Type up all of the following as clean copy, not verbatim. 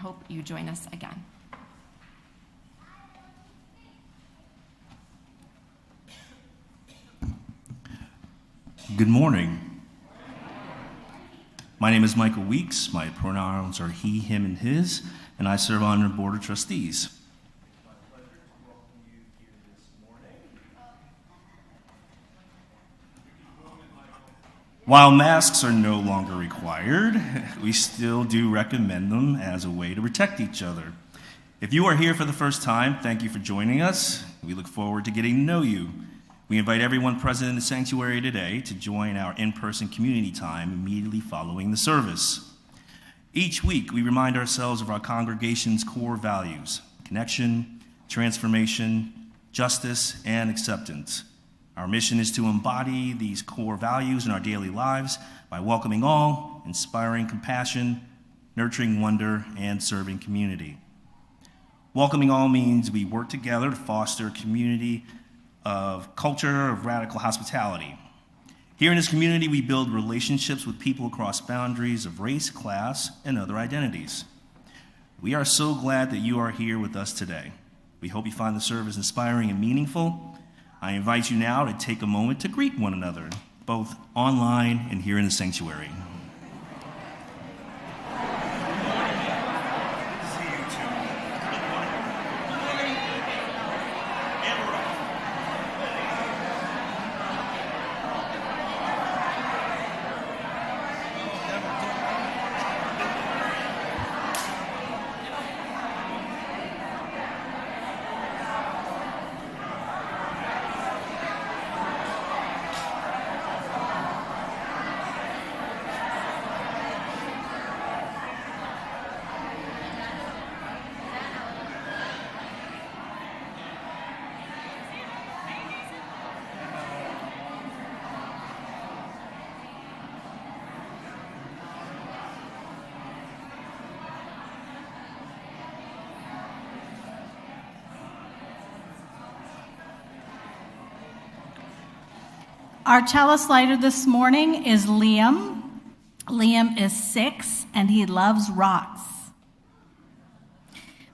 hope you join us again. Good morning. My name is Michael Weeks. My pronouns are he, him, and his, and I serve on the Board of Trustees. It's my pleasure to welcome you here this morning. While masks are no longer required, we still do recommend them as a way to protect each other. If you are here for the first time, thank you for joining us. We look forward to getting to know you. We invite everyone present in the sanctuary today to join our in-person community time immediately following the service. Each week, we remind ourselves of our congregation's core values: connection, transformation, justice, and acceptance. Our mission is to embody these core values in our daily lives by welcoming all, inspiring compassion, nurturing wonder, and serving community. Welcoming all means we work together to foster a community of culture of radical hospitality. Here in this community, we build relationships with people across boundaries of race, class, and other identities. We are so glad that you are here with us today. We hope you find the service inspiring and meaningful. I invite you now to take a moment to greet one another, both online and here in the sanctuary. Our chalice lighter this morning is Liam. Liam is 6 and he loves rocks.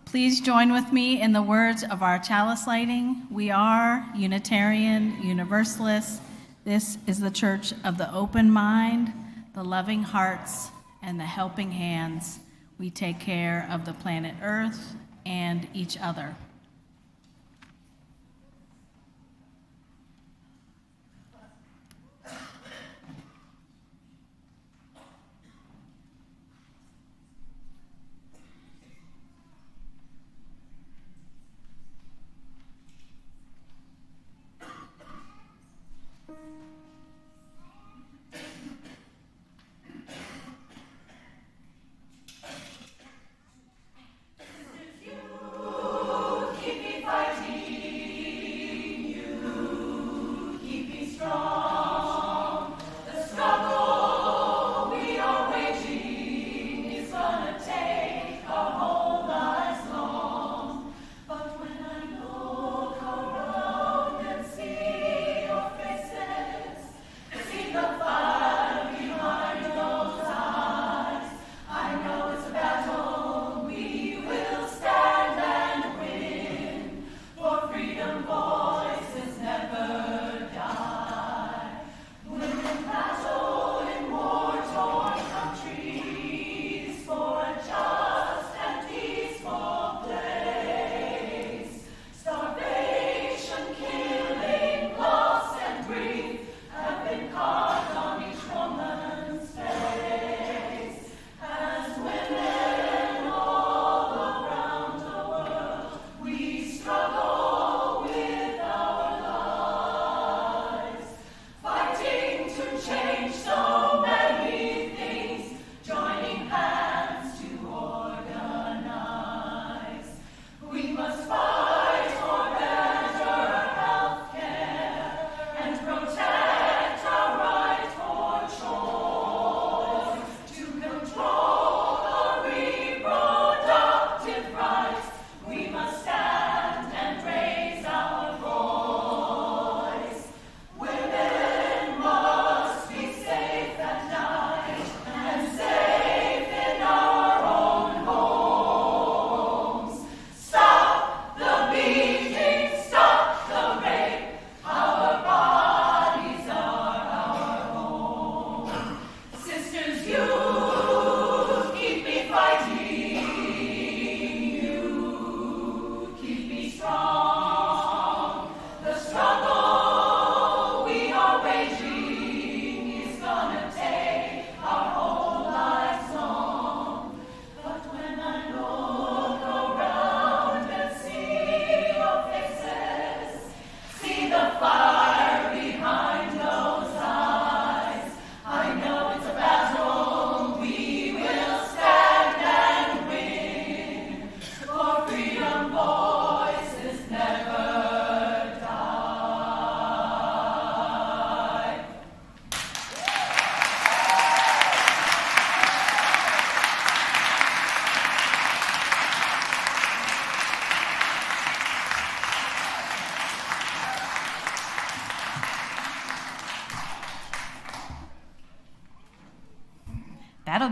Please join with me in the words of our chalice lighting. We are Unitarian Universalists. This is the church of the open mind, the loving hearts, and the helping hands. We take care of the planet Earth and each other.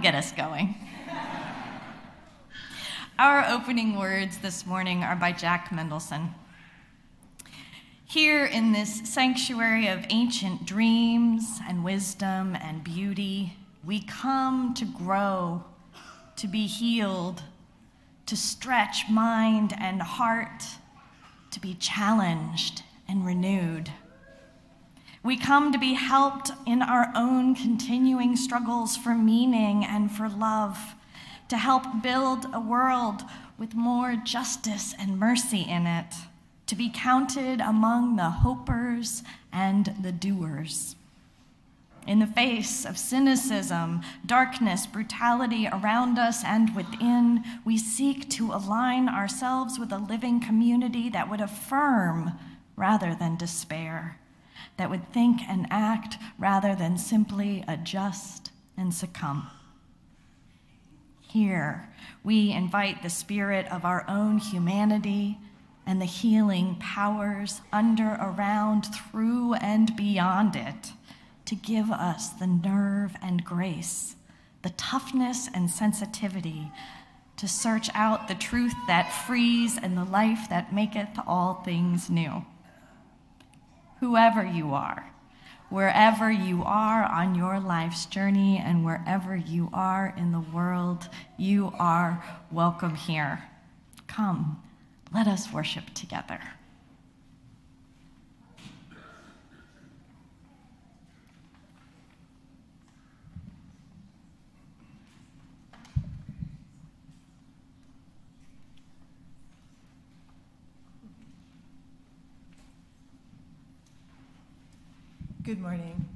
get us going. Our opening words this morning are by Jack Mendelson. Here in this sanctuary of ancient dreams and wisdom and beauty, we come to grow, to be healed, to stretch mind and heart, to be challenged and renewed. We come to be helped in our own continuing struggles for meaning and for love, to help build a world with more justice and mercy in it, to be counted among the hopers and the doers. In the face of cynicism, darkness, brutality around us and within, we seek to align ourselves with a living community that would affirm rather than despair, that would think and act rather than simply adjust and succumb. Here, we invite the spirit of our own humanity and the healing powers under, around, through, and beyond it to give us the nerve and grace, the toughness and sensitivity to search out the truth that frees and the life that maketh all things new. Whoever you are, wherever you are on your life's journey, and wherever you are in the world, you are welcome here. Come, let us worship together. Good morning.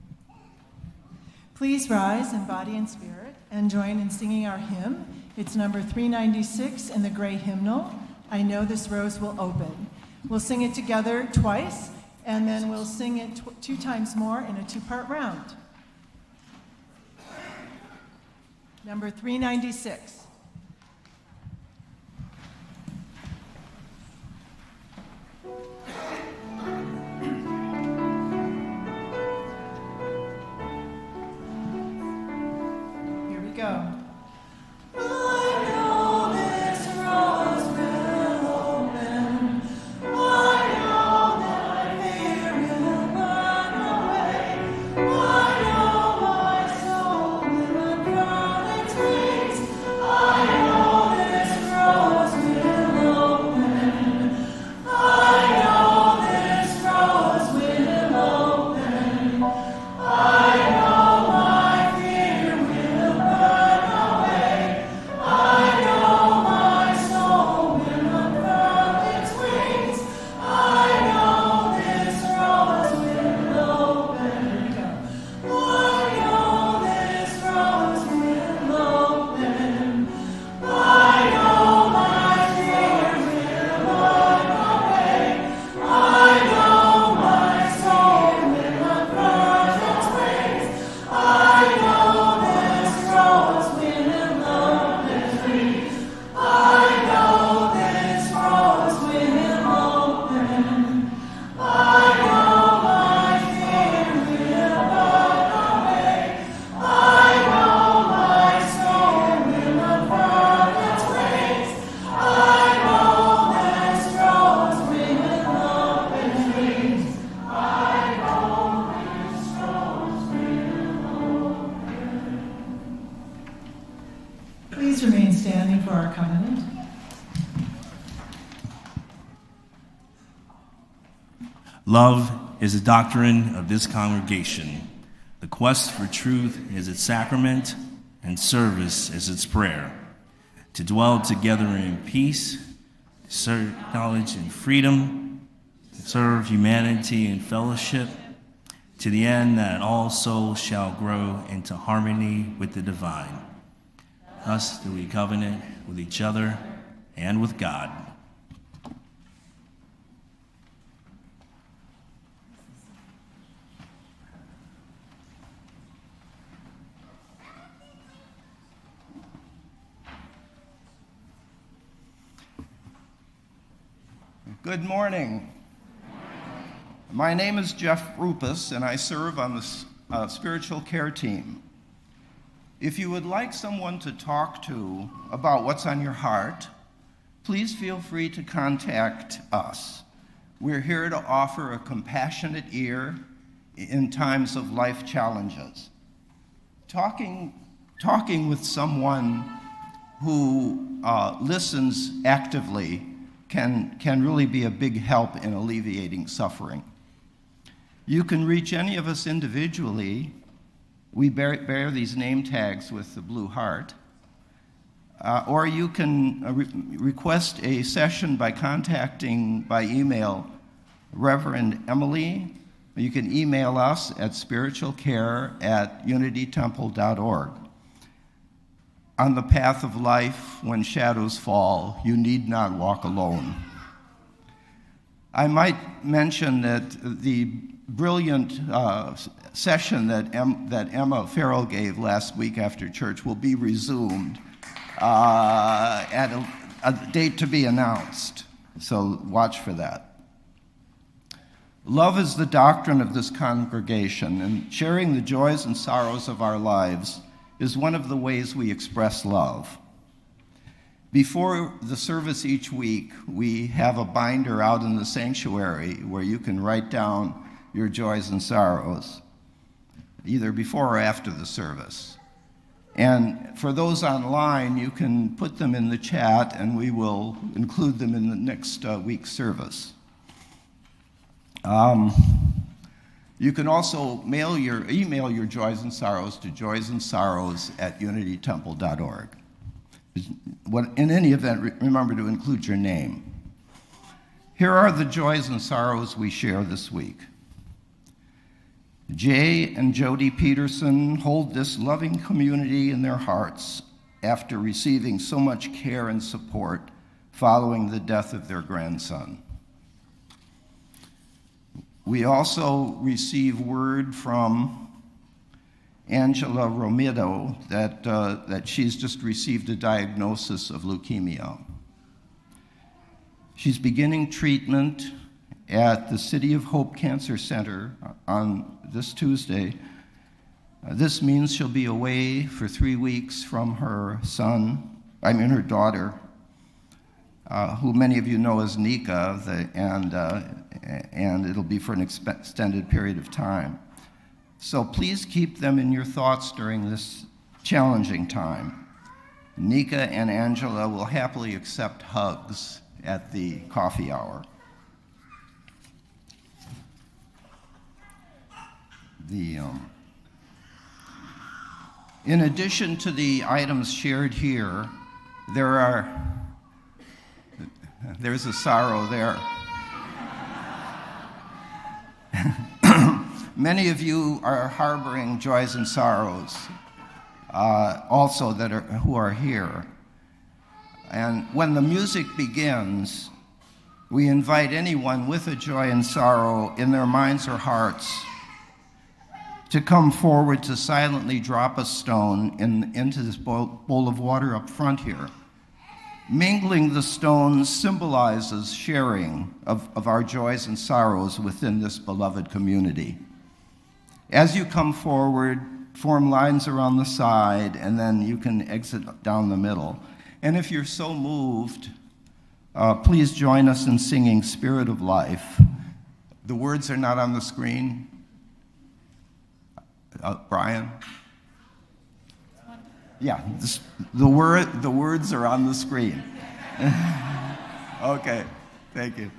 Please rise in body and spirit and join in singing our hymn. It's number 396 in the gray hymnal, I Know This Rose Will Open. We'll sing it together twice, and then we'll sing it 2 times more in a 2-part round. Number 396. Go. Please remain standing for our covenant. Love is the doctrine of this congregation. The quest for truth is its sacrament, and service is its prayer. To dwell together in peace, to serve knowledge and freedom, to serve humanity and fellowship, to the end that all souls shall grow into harmony with the divine. Thus do we covenant with each other and with God. Good morning. My name is Jeff Rupus, and I serve on the spiritual care team. If you would like someone to talk to about what's on your heart, please feel free to contact us. We're here to offer a compassionate ear in times of life challenges. Talking with someone who listens actively can really be a big help in alleviating suffering. You can reach any of us individually. We bear these name tags with the blue heart. Or you can request a session by contacting by email Reverend Emily. You can email us at spiritualcare@unitytemple.org. On the path of life, when shadows fall, you need not walk alone. I might mention that the brilliant session that Emma Farrell gave last week after church will be resumed at a date to be announced, so watch for that. Love is the doctrine of this congregation, and sharing the joys and sorrows of our lives is one of the ways we express love. Before the service each week, we have a binder out in the sanctuary where you can write down your joys and sorrows, either before or after the service. And for those online, you can put them in the chat, and we will include them in the next week's service. You can also email your joys and sorrows to joysandsorrows@unitytemple.org. In any event, remember to include your name. Here are the joys and sorrows we share this week. Jay and Jody Peterson hold this loving community in their hearts after receiving so much care and support following the death of their grandson. We also receive word from Angela Romito that she's just received a diagnosis of leukemia. She's beginning treatment at the City of Hope Cancer Center on this Tuesday. This means she'll be away for 3 weeks from her daughter, who many of you know as Nika, and it'll be for an extended period of time. So please keep them in your thoughts during this challenging time. Nika and Angela will happily accept hugs at the coffee hour. In addition to the items shared here, there's a sorrow there. Many of you are harboring joys and sorrows, also who are here. And when the music begins, we invite anyone with a joy and sorrow in their minds or hearts to come forward to silently drop a stone into this bowl of water up front here. Mingling the stones symbolizes sharing of our joys and sorrows within this beloved community. As you come forward, form lines around the side, and then you can exit down the middle. And if you're so moved, please join us in singing Spirit of Life. The words are not on the screen. Brian? Yeah, the words are on the screen. Okay, thank you.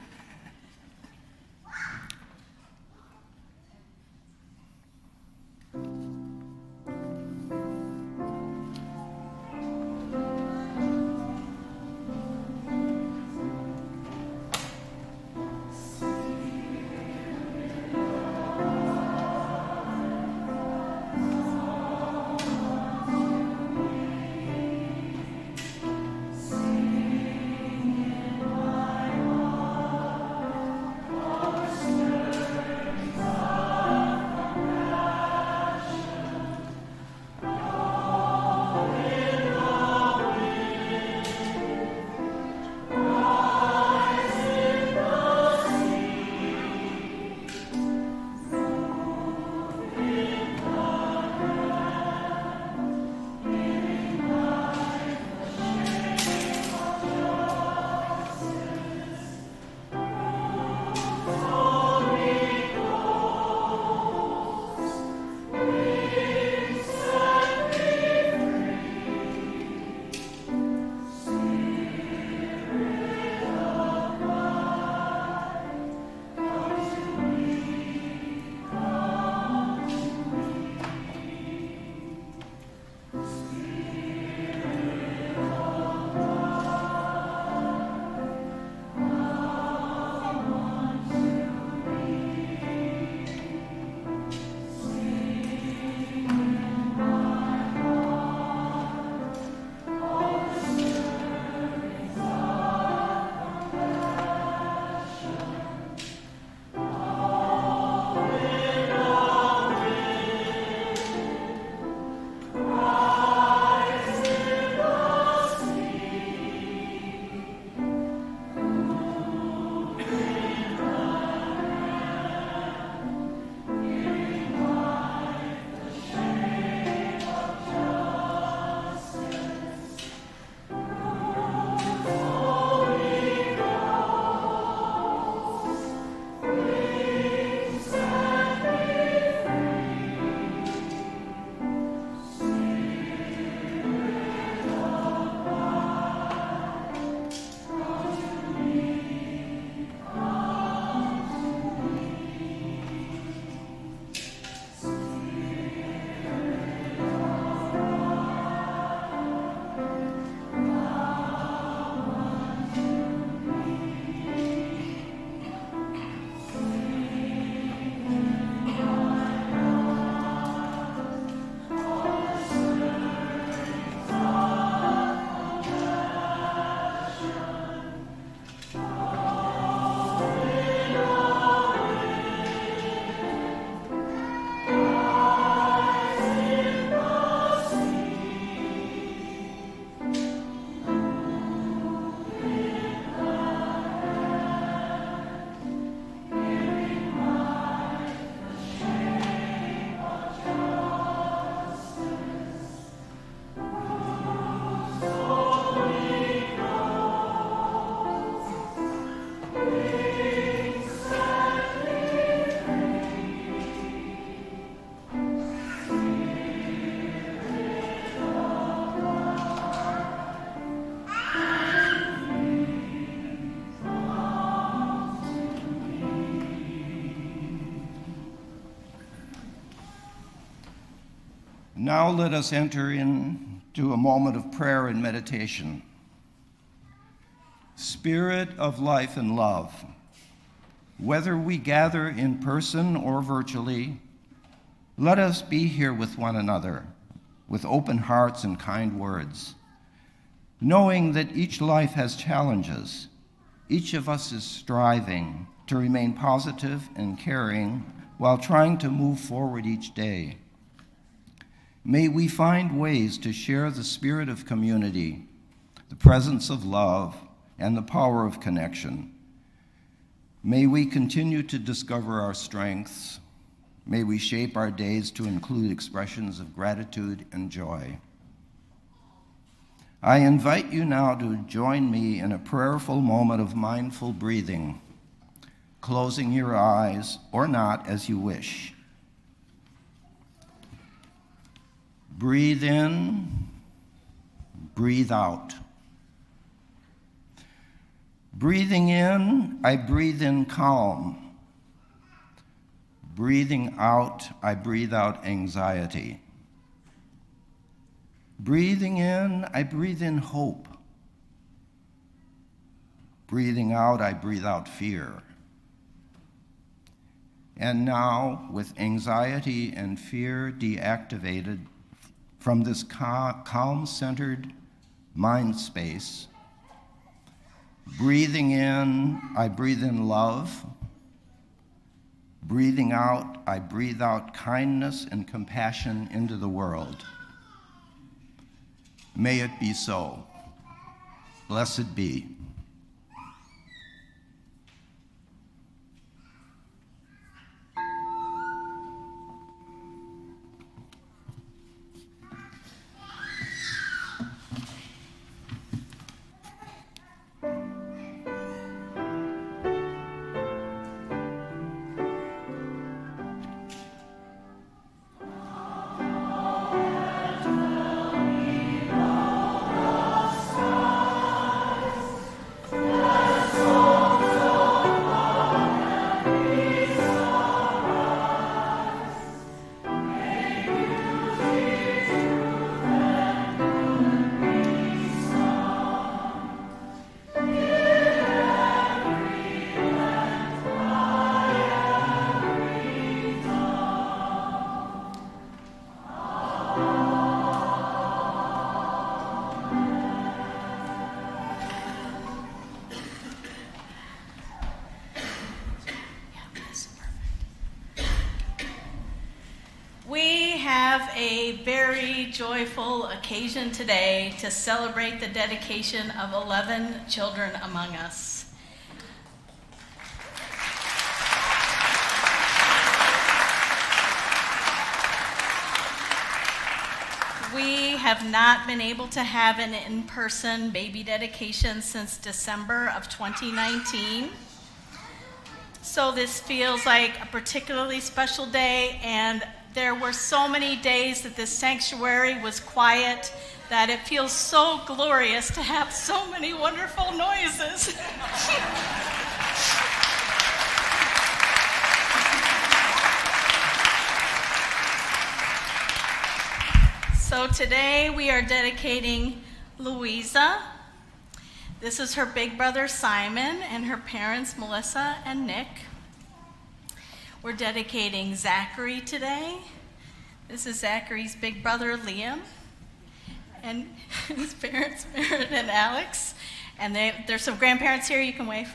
Now let us enter into a moment of prayer and meditation. Spirit of life and love, whether we gather in person or virtually, let us be here with one another, with open hearts and kind words, knowing that each life has challenges. Each of us is striving to remain positive and caring while trying to move forward each day. May we find ways to share the spirit of community, the presence of love, and the power of connection. May we continue to discover our strengths. May we shape our days to include expressions of gratitude and joy. I invite you now to join me in a prayerful moment of mindful breathing, closing your eyes or not as you wish. Breathe in, breathe out. Breathing in, I breathe in calm. Breathing out, I breathe out anxiety. Breathing in, I breathe in hope. Breathing out, I breathe out fear. And now, with anxiety and fear deactivated from this calm-centered mind space, breathing in, I breathe in love. Breathing out, I breathe out kindness and compassion into the world. May it be so. Blessed be. A very joyful occasion today to celebrate the dedication of 11 children among us. We have not been able to have an in-person baby dedication since December of 2019. So this feels like a particularly special day, and there were so many days that this sanctuary was quiet that it feels so glorious to have so many wonderful noises. So today we are dedicating Louisa. This is her big brother Simon and her parents Melissa and Nick. We're dedicating Zachary today. This is Zachary's big brother, Liam, and his parents, Merritt and Alex. And there's some grandparents here, you can wave.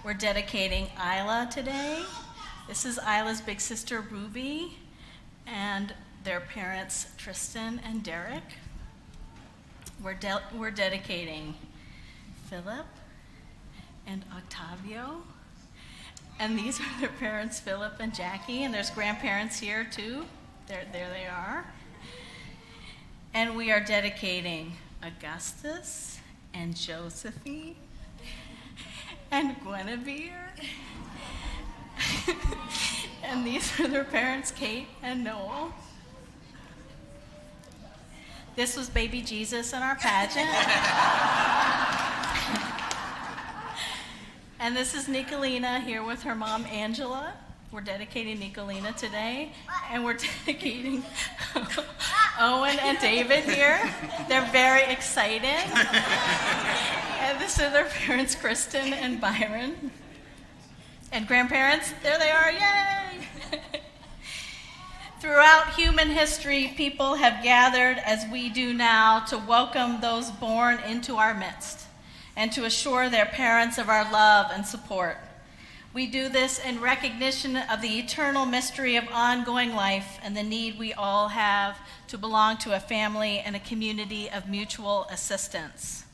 We're dedicating Isla today. This is Isla's big sister, Ruby, and their parents, Tristan and Derek. We're dedicating Philip and Octavio. And these are their parents, Philip and Jackie, and there's grandparents here too. There they are. And we are dedicating Augustus and Josephine and Guinevere. And these are their parents, Kate and Noel. This was baby Jesus in our pageant. And this is Nicolina here with her mom, Angela. We're dedicating Nicolina today, and we're dedicating Owen and David here. They're very excited. And this is their parents, Kristen and Byron. And grandparents, there they are, yay! Throughout human history, people have gathered, as we do now, to welcome those born into our midst and to assure their parents of our love and support. We do this in recognition of the eternal mystery of ongoing life and the need we all have to belong to a family and a community of mutual assistance.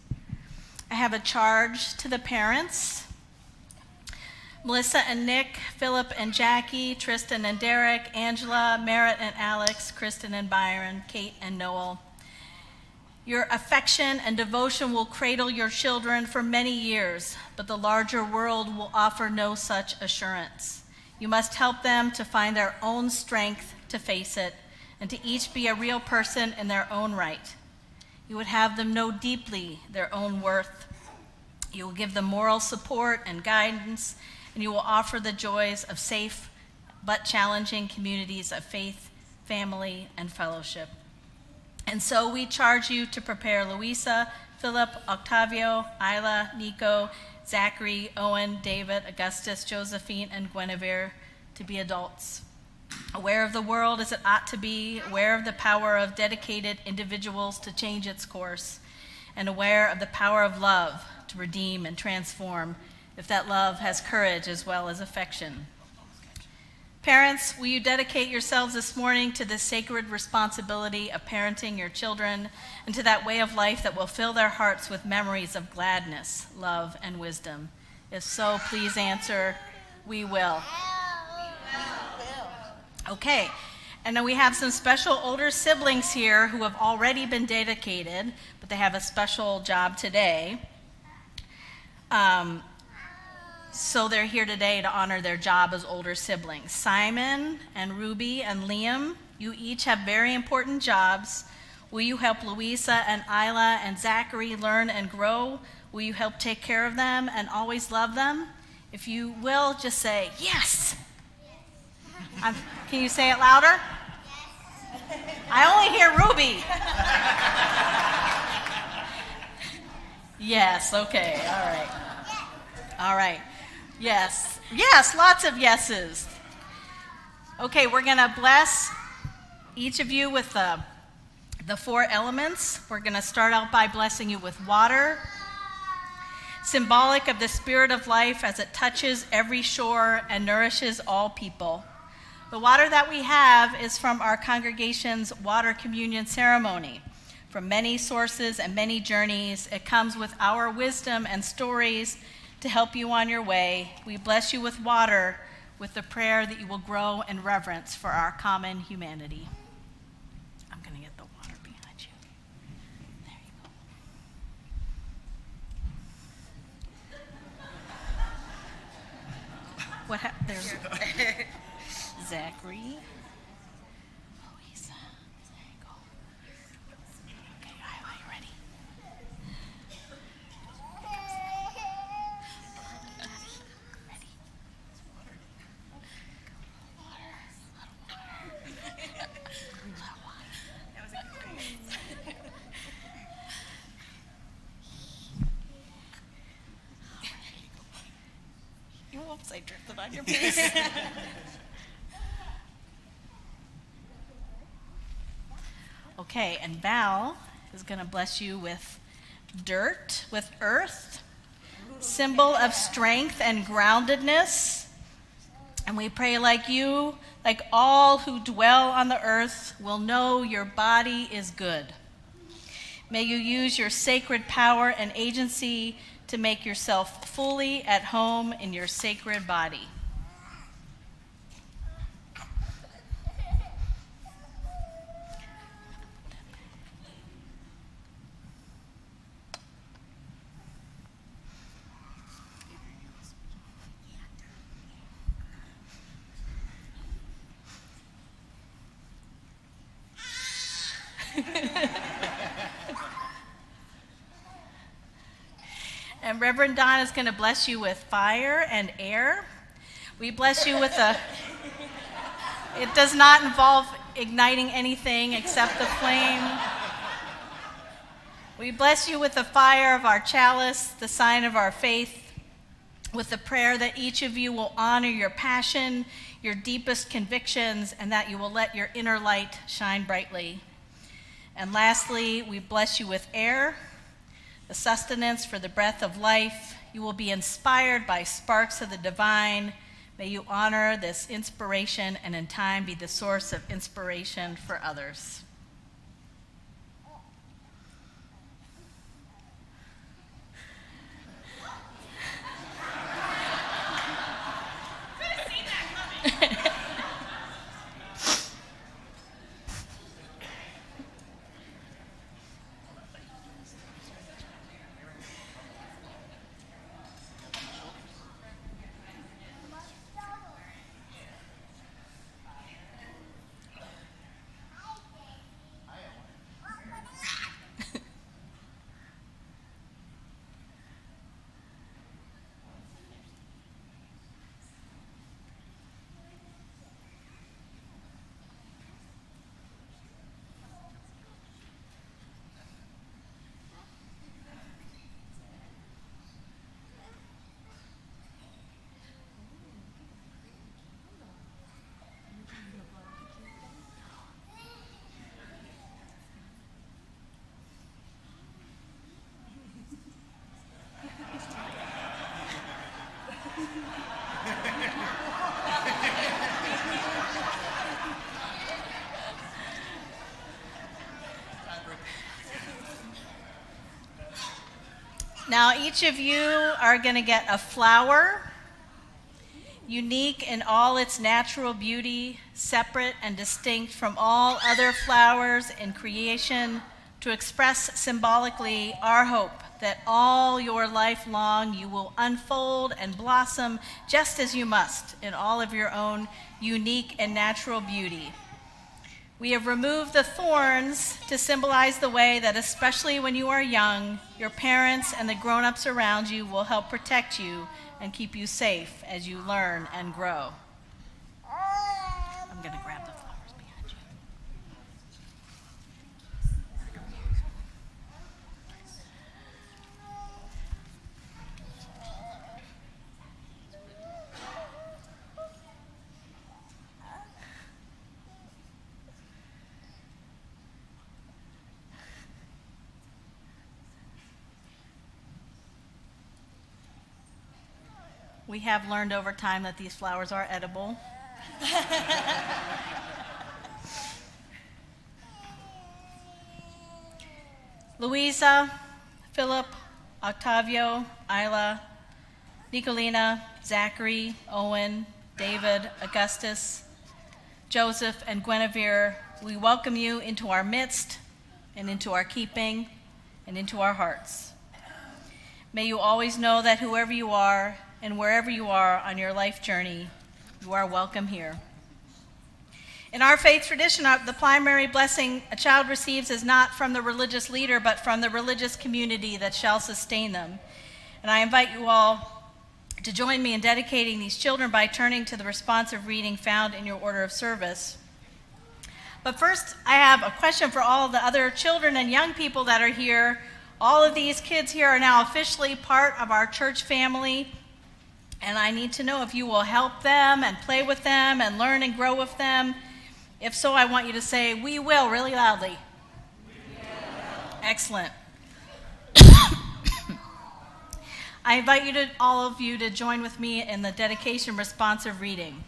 I have a charge to the parents. Melissa and Nick, Philip and Jackie, Tristan and Derek, Angela, Merritt and Alex, Kristen and Byron, Kate and Noel. Your affection and devotion will cradle your children for many years, but the larger world will offer no such assurance. You must help them to find their own strength to face it, and to each be a real person in their own right. You would have them know deeply their own worth. You will give them moral support and guidance, and you will offer the joys of safe but challenging communities of faith, family, and fellowship. And so we charge you to prepare Louisa, Philip, Octavio, Isla, Nico, Zachary, Owen, David, Augustus, Josephine, and Guinevere to be adults, aware of the world as it ought to be, aware of the power of dedicated individuals to change its course, and aware of the power of love to redeem and transform, if that love has courage as well as affection. Parents, will you dedicate yourselves this morning to the sacred responsibility of parenting your children and to that way of life that will fill their hearts with memories of gladness, love, and wisdom? If so, please answer, we will. Okay, and then we have some special older siblings here who have already been dedicated, but they have a special job today. So they're here today to honor their job as older siblings. Simon and Ruby and Liam, you each have very important jobs. Will you help Louisa and Isla and Zachary learn and grow? Will you help take care of them and always love them? If you will, just say, yes. Can you say it louder? I only hear Ruby. Yes, okay, all right. All right. Yes, yes, lots of yeses. Okay, we're going to bless each of you with the four elements. We're going to start out by blessing you with water, symbolic of the spirit of life as it touches every shore and nourishes all people. The water that we have is from our congregation's water communion ceremony. From many sources and many journeys, it comes with our wisdom and stories to help you on your way. We bless you with water, with the prayer that you will grow in reverence for our common humanity. I'm going to get the water behind you. There you go. What happened? There's Zachary. Louisa. There you go. Okay, Isla, you ready? Oops, I drifted on your face. Okay, and Val is going to bless you with dirt, with earth, symbol of strength and groundedness. And we pray like you, like all who dwell on the earth, will know your body is good. May you use your sacred power and agency to make yourself fully at home in your sacred body. And Reverend Don is going to bless you with fire and air. We bless you with a It does not involve igniting anything except the flame. We bless you with the fire of our chalice, the sign of our faith, with the prayer that each of you will honor your passion, your deepest convictions, and that you will let your inner light shine brightly. And lastly, we bless you with air, the sustenance for the breath of life. You will be inspired by sparks of the divine. May you honor this inspiration and in time be the source of inspiration for others. Now, each of you are going to get a flower, unique in all its natural beauty, separate and distinct from all other flowers in creation, to express symbolically our hope that all your life long you will unfold and blossom just as you must in all of your own unique and natural beauty. We have removed the thorns to symbolize the way that, especially when you are young, your parents and the grown-ups around you will help protect you and keep you safe as you learn and grow. I'm going to grab the flowers behind you. We have learned over time that these flowers are edible. Luisa, Philip, Octavio, Isla, Nicolina, Zachary, Owen, David, Augustus, Joseph, and Guinevere, we welcome you into our midst and into our keeping and into our hearts. May you always know that whoever you are and wherever you are on your life journey, you are welcome here. In our faith tradition, the primary blessing a child receives is not from the religious leader, but from the religious community that shall sustain them. And I invite you all to join me in dedicating these children by turning to the responsive reading found in your order of service. But first, I have a question for all of the other children and young people that are here. All of these kids here are now officially part of our church family. And I need to know if you will help them and play with them and learn and grow with them. If so, I want you to say, "We will," really loudly. We will. Excellent. I invite you to, all of you, to join with me in the dedication responsive reading.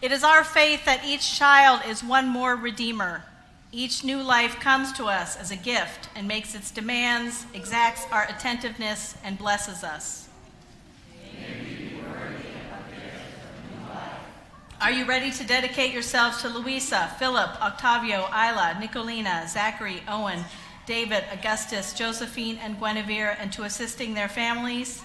It is our faith that each child is one more redeemer. Each new life comes to us as a gift and makes its demands, exacts our attentiveness, and blesses us. Are you ready to dedicate yourselves to Luisa, Philip, Octavio, Isla, Nicolina, Zachary, Owen, David, Augustus, Josephine, and Guinevere, and to assisting their families?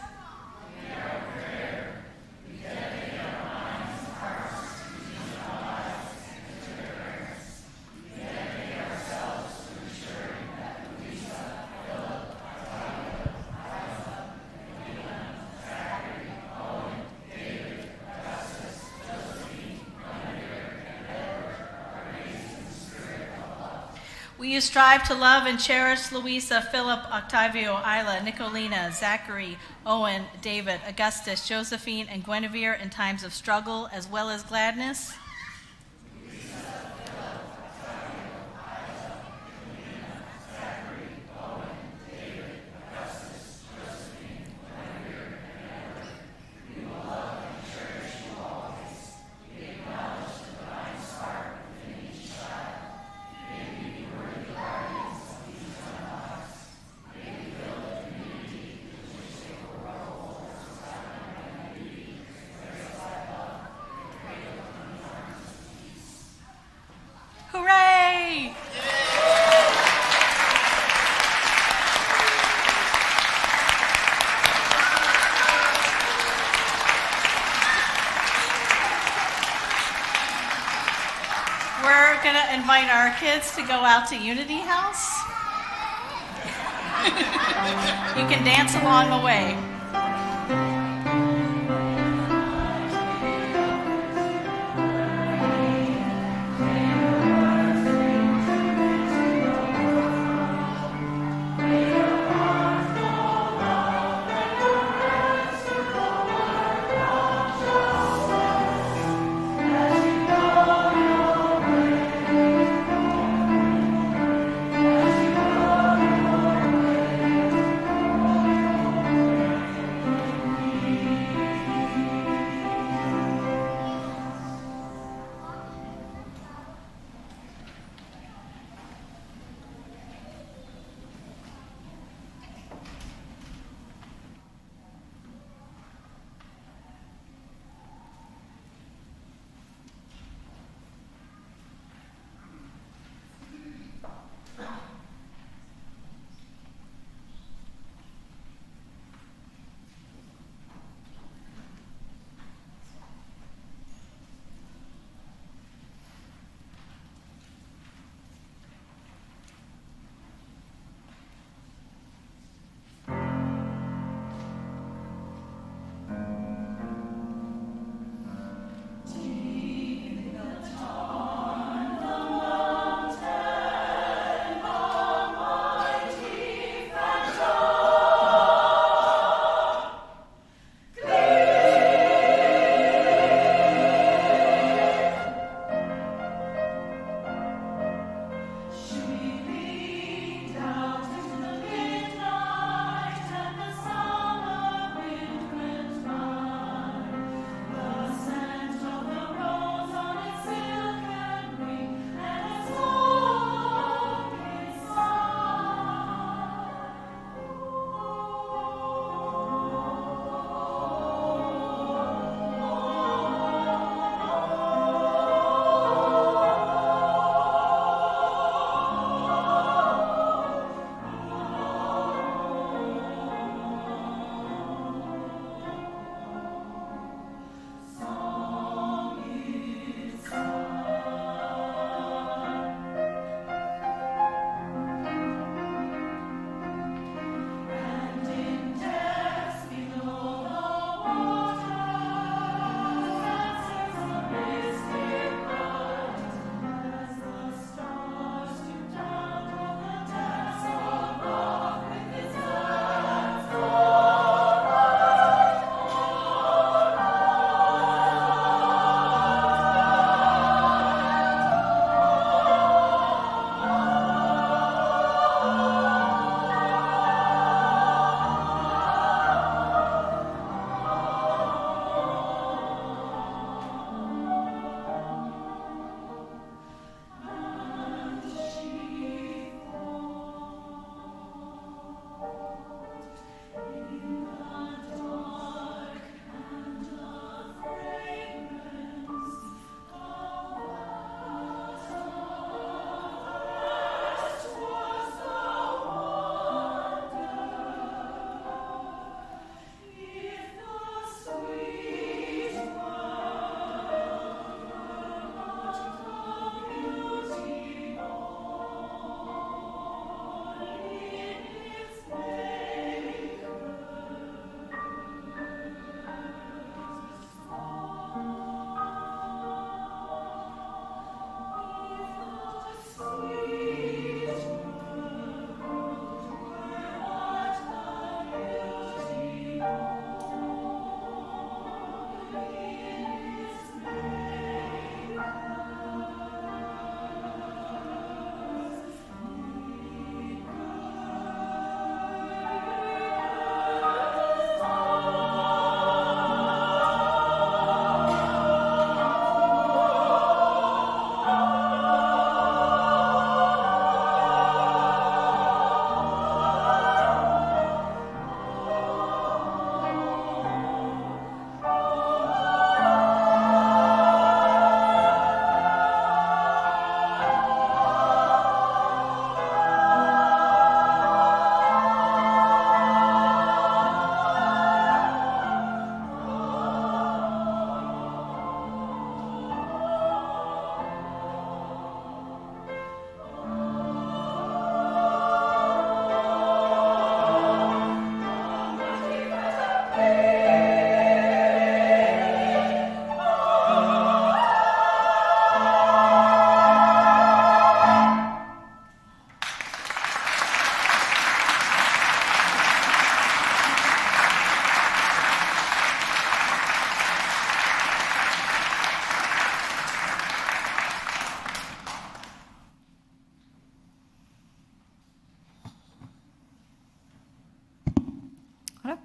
Will you strive to love and cherish Luisa, Philip, Octavio, Isla, Nicolina, Zachary, Owen, David, Augustus, Josephine, and Guinevere in times of struggle as well as gladness? Hooray! We're going to invite our kids to go out to Unity House. You can dance along the way.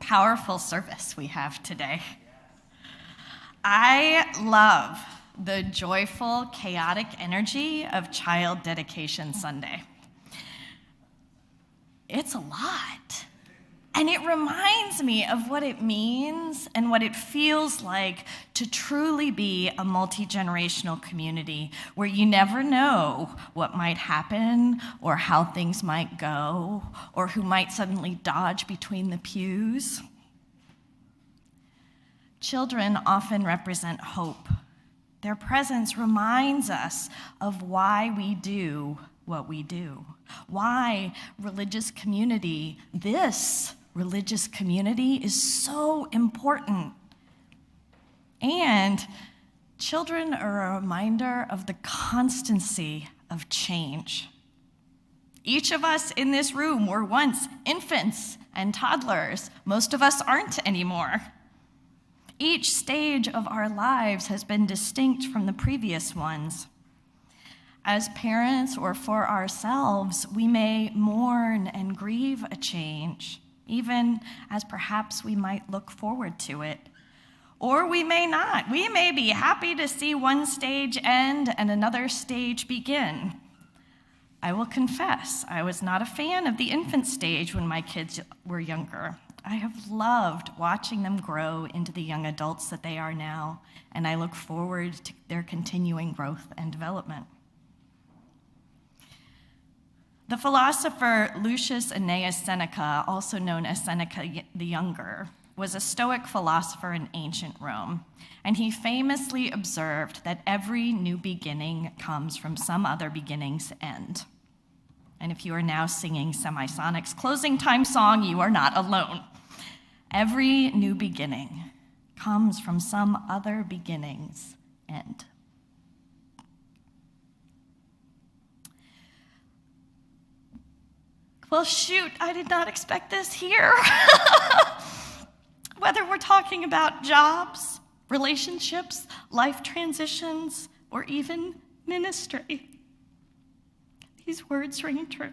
powerful service we have today. I love the joyful, chaotic energy of Child Dedication Sunday. It's a lot. And it reminds me of what it means and what it feels like to truly be a multi-generational community where you never know what might happen or how things might go or who might suddenly dodge between the pews. Children often represent hope. Their presence reminds us of why we do what we do, why religious community, this religious community, is so important. And children are a reminder of the constancy of change. Each of us in this room were once infants and toddlers. Most of us aren't anymore. Each stage of our lives has been distinct from the previous ones. As parents or for ourselves, we may mourn and grieve a change, even as perhaps we might look forward to it. Or we may not. We may be happy to see one stage end and another stage begin. I will confess, I was not a fan of the infant stage when my kids were younger. I have loved watching them grow into the young adults that they are now, and I look forward to their continuing growth and development. The philosopher Lucius Annaeus Seneca, also known as Seneca the Younger, was a Stoic philosopher in ancient Rome, and he famously observed that every new beginning comes from some other beginning's end. And if you are now singing Semisonic's closing time song, you are not alone. Every new beginning comes from some other beginning's end. Well, shoot, I did not expect this here. Whether we're talking about jobs, relationships, life transitions, or even ministry, these words ring true.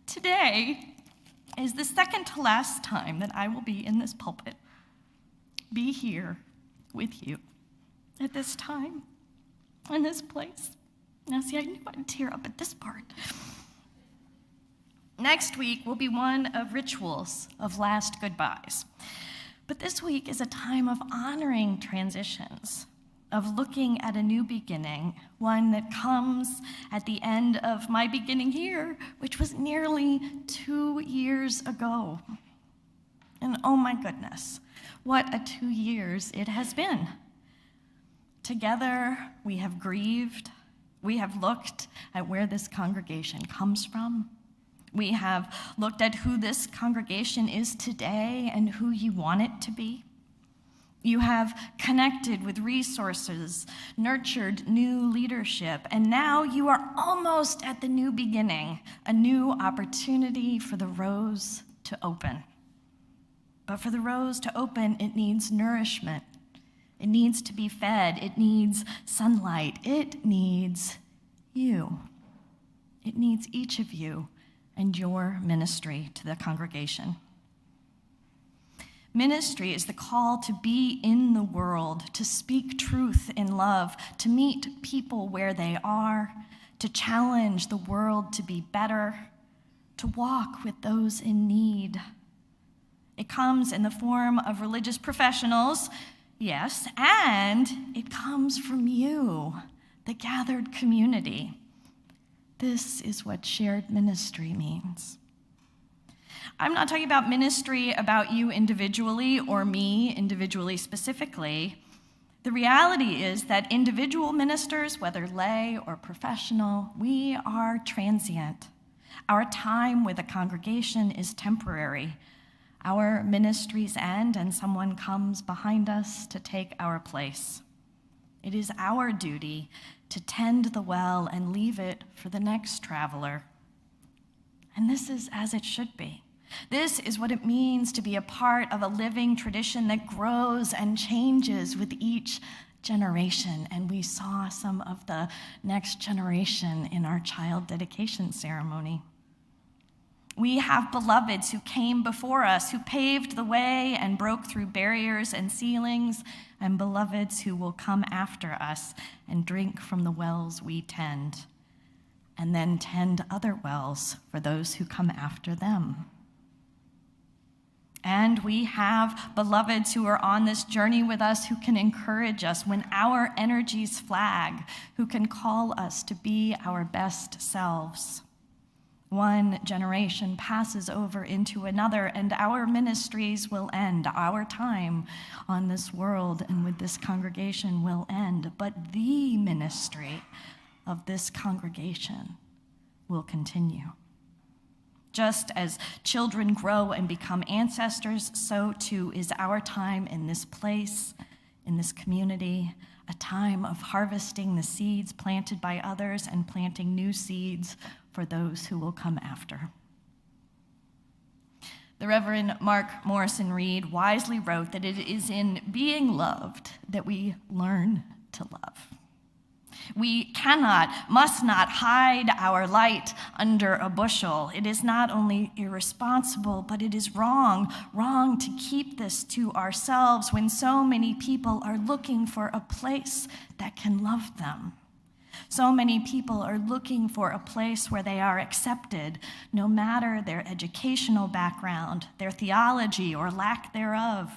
Today is the second to last time that I will be in this pulpit, be here with you at this time, in this place. Now, see, I knew I'd tear up at this part. Next week will be one of rituals of last goodbyes. But this week is a time of honoring transitions, of looking at a new beginning, one that comes at the end of my beginning here, which was nearly 2 years ago. And oh my goodness, what a 2 years it has been. Together, we have grieved. We have looked at where this congregation comes from. We have looked at who this congregation is today and who you want it to be. You have connected with resources, nurtured new leadership, and now you are almost at the new beginning, a new opportunity for the rose to open. But for the rose to open, it needs nourishment. It needs to be fed. It needs sunlight. It needs you. It needs each of you and your ministry to the congregation. Ministry is the call to be in the world, to speak truth in love, to meet people where they are, to challenge the world to be better, to walk with those in need. It comes in the form of religious professionals, yes, and it comes from you, the gathered community. This is what shared ministry means. I'm not talking about ministry about you individually or me individually specifically. The reality is that individual ministers, whether lay or professional, we are transient. Our time with a congregation is temporary. Our ministries end and someone comes behind us to take our place. It is our duty to tend the well and leave it for the next traveler. And this is as it should be. This is what it means to be a part of a living tradition that grows and changes with each generation, and we saw some of the next generation in our child dedication ceremony. We have beloveds who came before us, who paved the way and broke through barriers and ceilings, and beloveds who will come after us and drink from the wells we tend, and then tend other wells for those who come after them. And we have beloveds who are on this journey with us, who can encourage us when our energies flag, who can call us to be our best selves. One generation passes over into another, and our ministries will end. Our time on this world and with this congregation will end, but the ministry of this congregation will continue. Just as children grow and become ancestors, so too is our time in this place, in this community, a time of harvesting the seeds planted by others and planting new seeds for those who will come after. The Reverend Mark Morrison Reed wisely wrote that it is in being loved that we learn to love. We cannot, must not hide our light under a bushel. It is not only irresponsible, but it is wrong to keep this to ourselves when so many people are looking for a place that can love them. So many people are looking for a place where they are accepted, no matter their educational background, their theology, or lack thereof.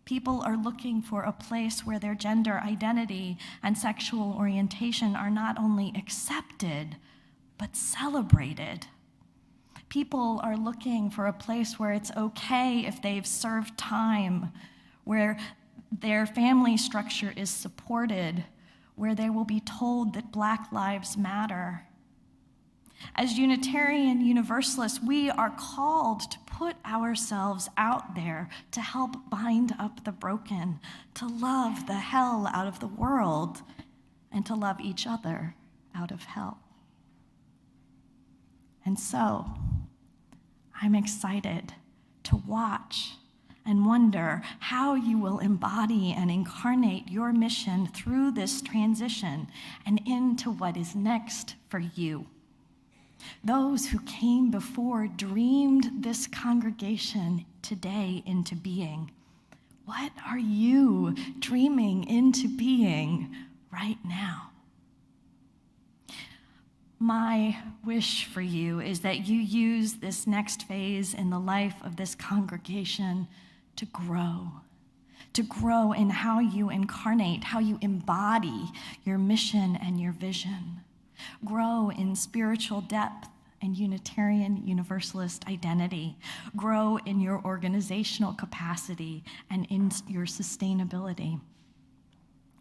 People are looking for a place where their gender identity and sexual orientation are not only accepted, but celebrated. People are looking for a place where it's okay if they've served time, where their family structure is supported, where they will be told that Black lives matter. As Unitarian Universalists, we are called to put ourselves out there to help bind up the broken, to love the hell out of the world, and to love each other out of hell. And so, I'm excited to watch and wonder how you will embody and incarnate your mission through this transition and into what is next for you. Those who came before dreamed this congregation today into being. What are you dreaming into being right now? My wish for you is that you use this next phase in the life of this congregation to grow in how you incarnate, how you embody your mission and your vision. Grow in spiritual depth and Unitarian Universalist identity. Grow in your organizational capacity and in your sustainability.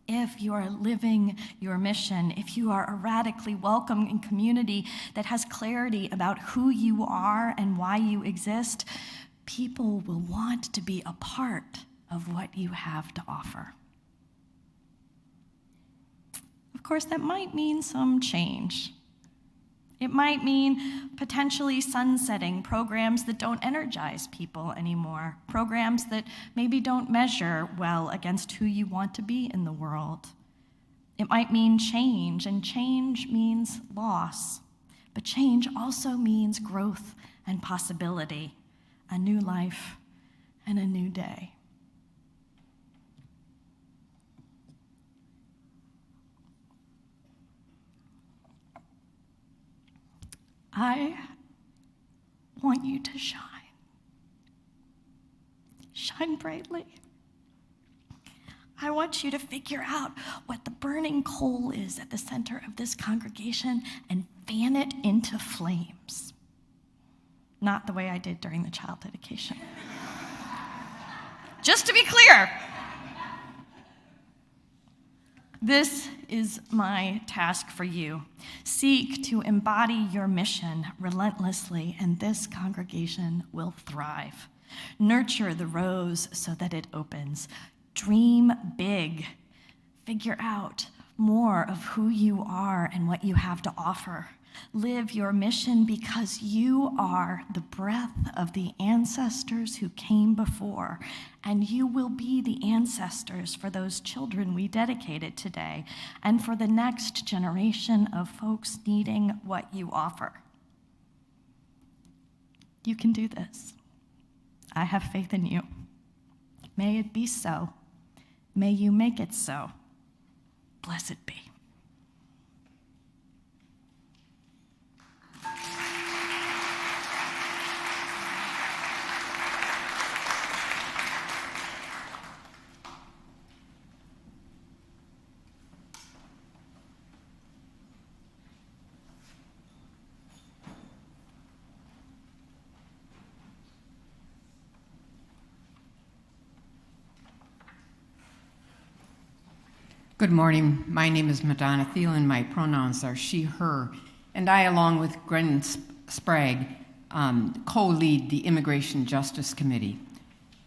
If you are living your mission, if you are a radically welcoming community that has clarity about who you are and why you exist, people will want to be a part of what you have to offer. Of course, that might mean some change. It might mean potentially sunsetting programs that don't energize people anymore, programs that maybe don't measure well against who you want to be in the world. It might mean change, and change means loss. But change also means growth and possibility, a new life and a new day. I want you to shine. Shine brightly. I want you to figure out what the burning coal is at the center of this congregation and fan it into flames. Not the way I did during the child dedication. Just to be clear. This is my task for you. Seek to embody your mission relentlessly, and this congregation will thrive. Nurture the rose so that it opens. Dream big. Figure out more of who you are and what you have to offer. Live your mission because you are the breath of the ancestors who came before, and you will be the ancestors for those children we dedicated today and for the next generation of folks needing what you offer. You can do this. I have faith in you. May it be so. May you make it so. Blessed be. Good morning. My name is Madonna Thielen. My pronouns are she, her, and I, along with Gwen Sprague, co-lead the Immigration Justice Committee.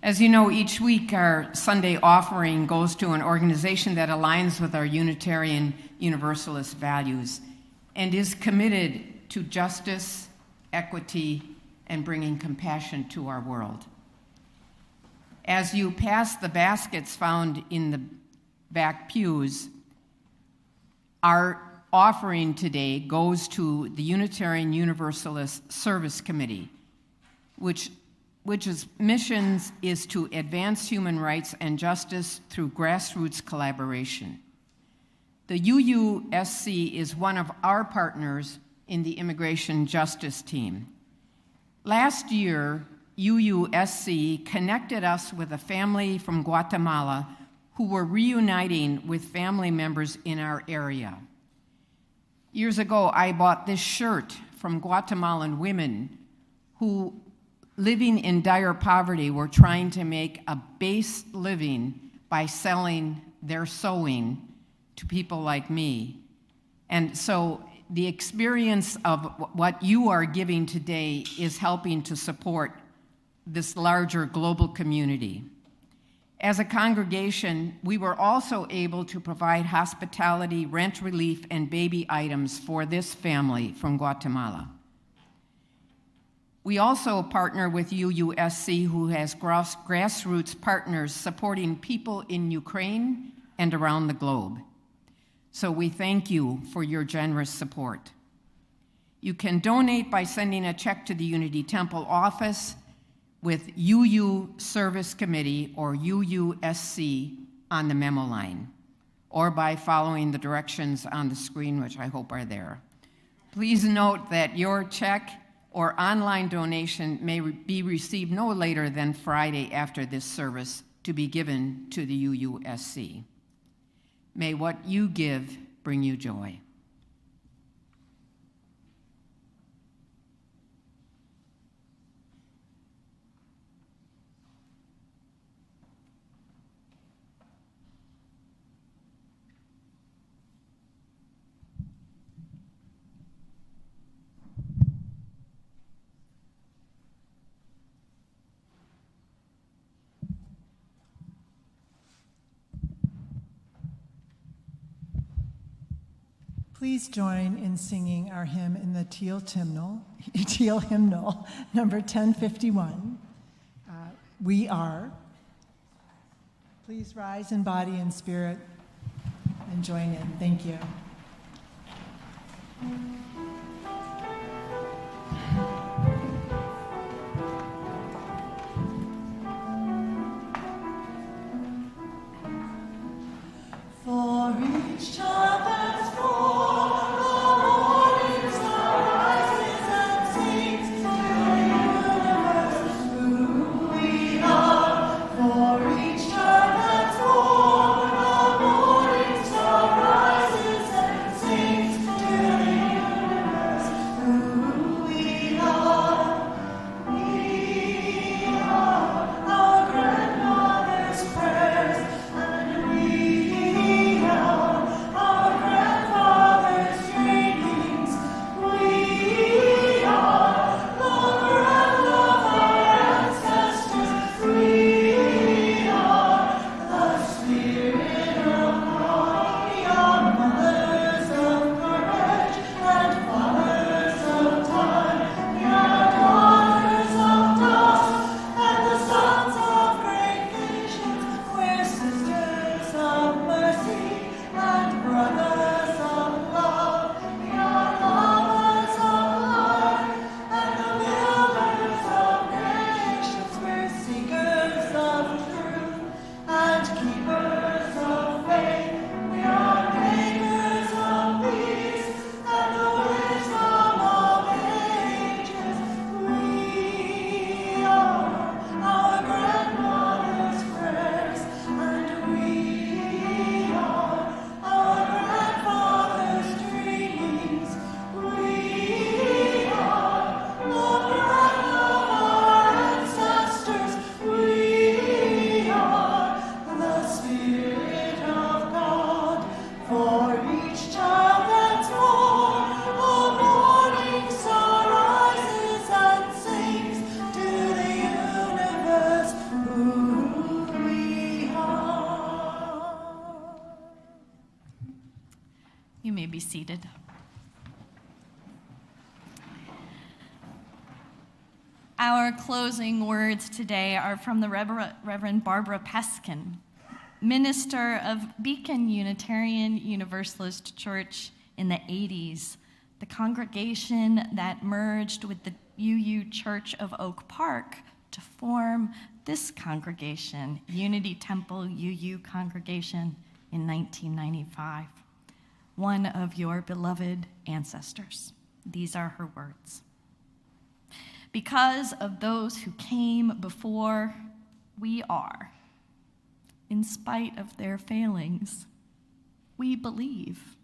As you know, each week our Sunday offering goes to an organization that aligns with our Unitarian Universalist values and is committed to justice, equity, and bringing compassion to our world. As you pass the baskets found in the back pews, our offering today goes to the Unitarian Universalist Service Committee, which's missions is to advance human rights and justice through grassroots collaboration. The UUSC is one of our partners in the immigration justice team. Last year, UUSC connected us with a family from Guatemala who were reuniting with family members in our area. Years ago, I bought this shirt from Guatemalan women who, living in dire poverty, were trying to make a base living by selling their sewing to people like me. And so the experience of what you are giving today is helping to support this larger global community. As a congregation, we were also able to provide hospitality, rent relief, and baby items for this family from Guatemala. We also partner with UUSC, who has grassroots partners supporting people in Ukraine and around the globe. So we thank you for your generous support. You can donate by sending a check to the Unity Temple office with UU Service Committee or UUSC on the memo line, or by following the directions on the screen, which I hope are there. Please note that your check or online donation may be received no later than Friday after this service to be given to the UUSC. May what you give bring you joy. Please join in singing our hymn in the Teal Hymnal, number 1051. We Are. Please rise in body and spirit and join in. Thank you. For each child that's born, our You may be seated. Our closing words today are from the Reverend Barbara Peskin, minister of Beacon Unitarian Universalist Church in the 80s, the congregation that merged with the UU Church of Oak Park to form this congregation, Unity Temple UU Congregation, in 1995. One of your beloved ancestors. These are her words. Because of those who came before, we are. In spite of their failings, we believe.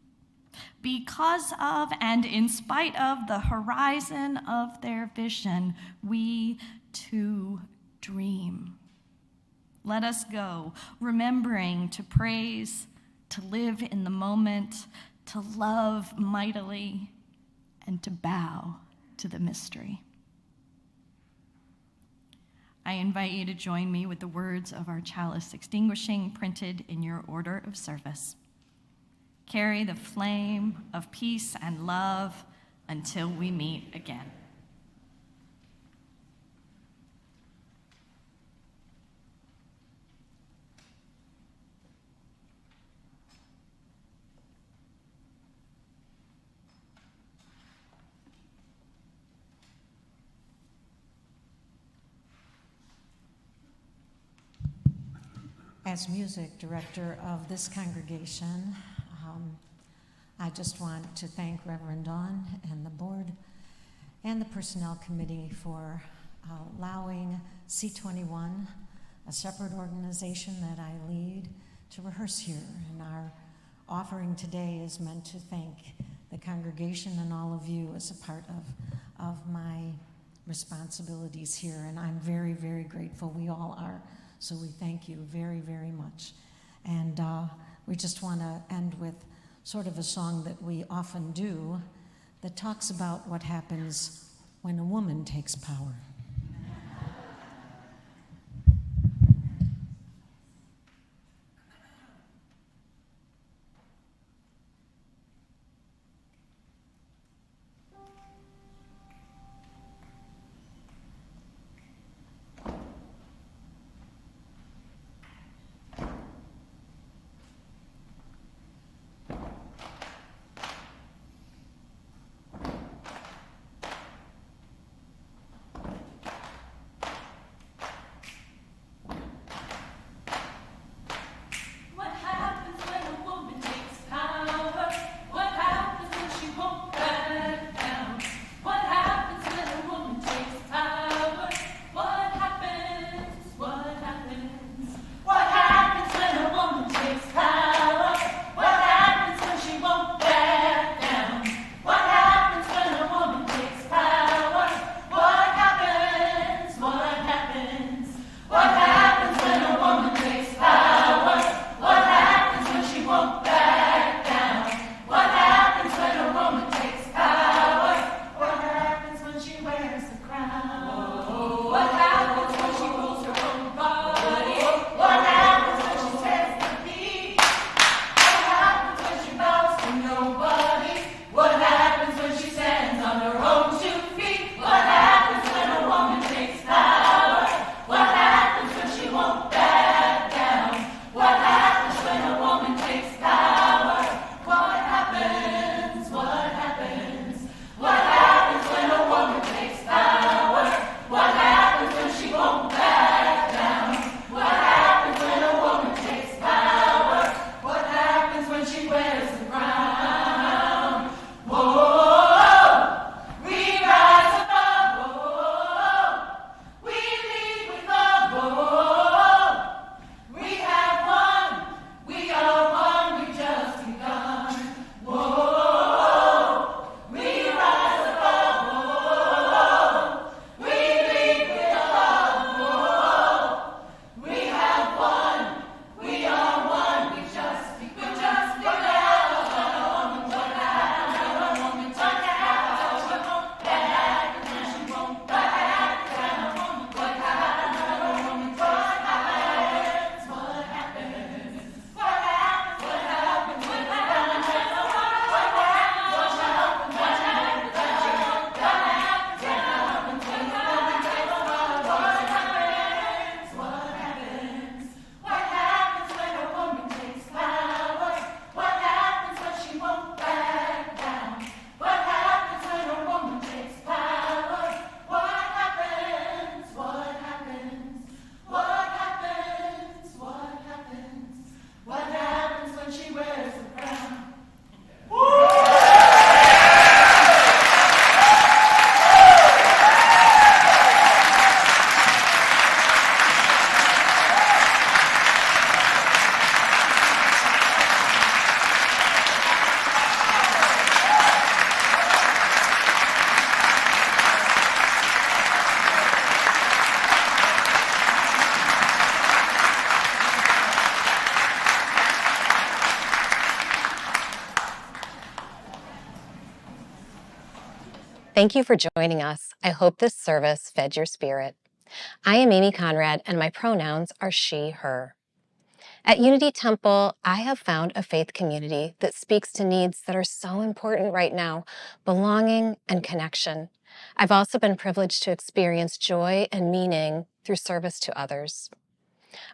Because of and in spite of the horizon of their vision, we too dream. Let us go, remembering to praise, to live in the moment, to love mightily, and to bow to the mystery. I invite you to join me with the words of our chalice extinguishing printed in your order of service. Carry the flame of peace and love until we meet again. As music director of this congregation, I just want to thank Reverend Dawn and the board and the personnel committee for allowing C21, a separate organization that I lead, to rehearse here. And our offering today is meant to thank the congregation and all of you as a part of my responsibilities here. And I'm very, very grateful. We all are. So we thank you very, very much. And we just want to end with sort of a song that we often do that talks about what happens when a woman takes power. Thank you for joining us. I hope this service fed your spirit. I am Amy Conrad, and my pronouns are she, her. At Unity Temple, I have found a faith community that speaks to needs that are so important right now: belonging and connection. I've also been privileged to experience joy and meaning through service to others.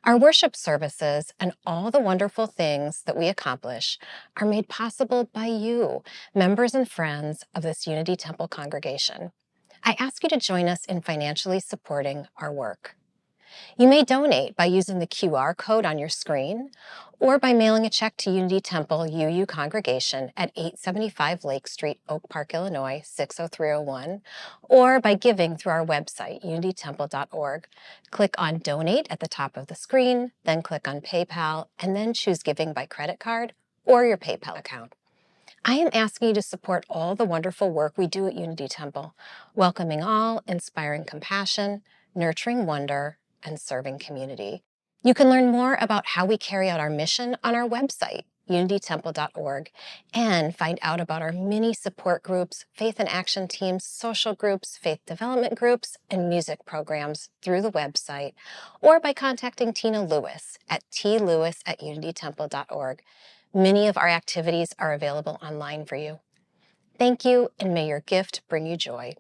Our worship services and all the wonderful things that we accomplish are made possible by you, members and friends of this Unity Temple congregation. I ask you to join us in financially supporting our work. You may donate by using the QR code on your screen or by mailing a check to Unity Temple UU Congregation at 875 Lake Street, Oak Park, Illinois, 60301, or by giving through our website, unitytemple.org. Click on Donate at the top of the screen, then click on PayPal, and then choose Giving by credit card or your PayPal account. I am asking you to support all the wonderful work we do at Unity Temple, welcoming all, inspiring compassion, nurturing wonder, and serving community. You can learn more about how we carry out our mission on our website, unitytemple.org, and find out about our many support groups, faith and action teams, social groups, faith development groups, and music programs through the website, or by contacting Tina Lewis at tlewis@unitytemple.org. Many of our activities are available online for you. Thank you, and may your gift bring you joy.